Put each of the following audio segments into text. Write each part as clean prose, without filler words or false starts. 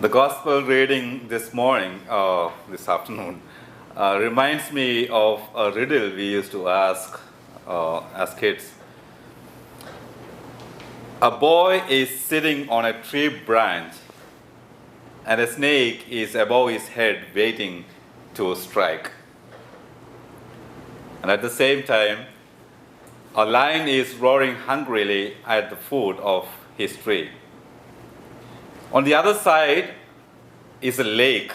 The gospel reading this morning, this afternoon, reminds me of a riddle we used to ask as kids. A boy is sitting on a tree branch, and a snake is above his head waiting to strike. And at the same time, a lion is roaring hungrily at the foot of his tree. On the other side is a lake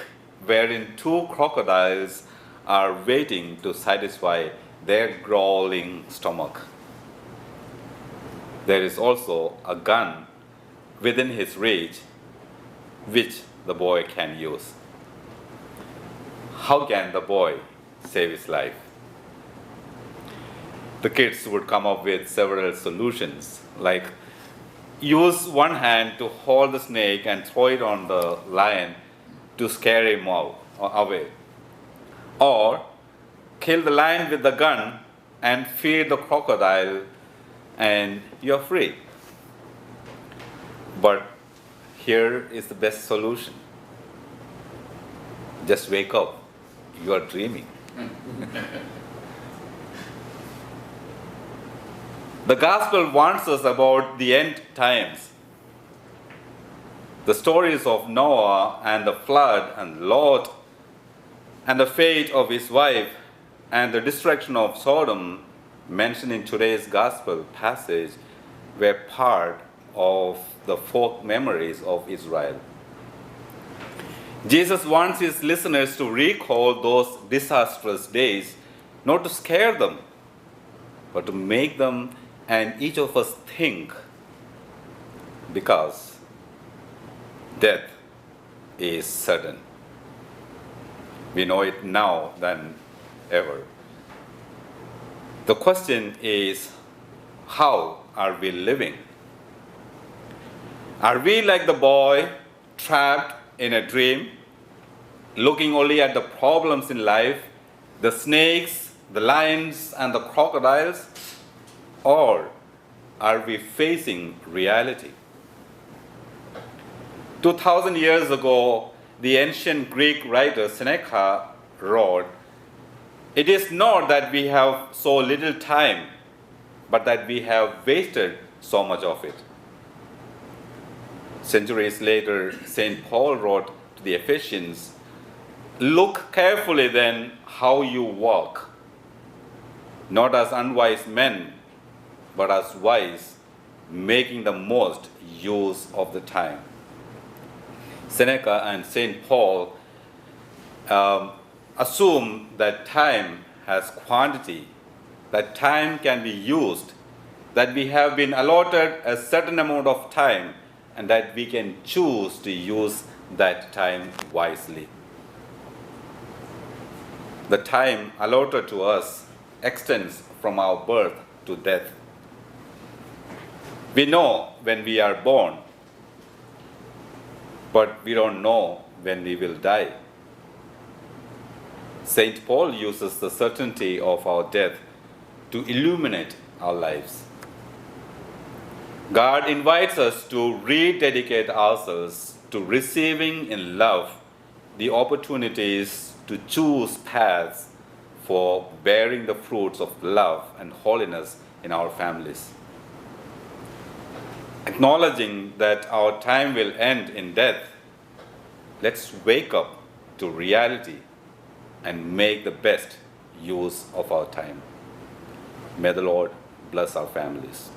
wherein two crocodiles are waiting to satisfy their growling stomach. There is also a gun within his reach, which the boy can use. How can the boy save his life? The kids would come up with several solutions, like use one hand to hold the snake and throw it on the lion to scare him away. Or kill the lion with the gun and feed the crocodile and you're free. But here is the best solution. Just wake up. You are dreaming. The gospel warns us about the end times. The stories of Noah and the flood and Lot and the fate of his wife and the destruction of Sodom mentioned in today's gospel passage were part of the folk memories of Israel. Jesus wants his listeners to recall those disastrous days, not to scare them, but to make them and each of us think, because death is certain. We know it now than ever. The question is, how are we living? Are we like the boy trapped in a dream, looking only at the problems in life, the snakes, the lions, and the crocodiles? Or are we facing reality? 2,000 years ago, the ancient Greek writer Seneca wrote, "It is not that we have so little time, but that we have wasted so much of it." Centuries later, St. Paul wrote to the Ephesians, "Look carefully then how you walk, not as unwise men, but as wise, making the most use of the time." Seneca and St. Paul assume that time has quantity, that time can be used, that we have been allotted a certain amount of time, and that we can choose to use that time wisely. The time allotted to us extends from our birth to death. We know when we are born, but we don't know when we will die. St. Paul uses the certainty of our death to illuminate our lives. God invites us to rededicate ourselves to receiving in love the opportunities to choose paths for bearing the fruits of love and holiness in our families. Acknowledging that our time will end in death, let's wake up to reality and make the best use of our time. May the Lord bless our families.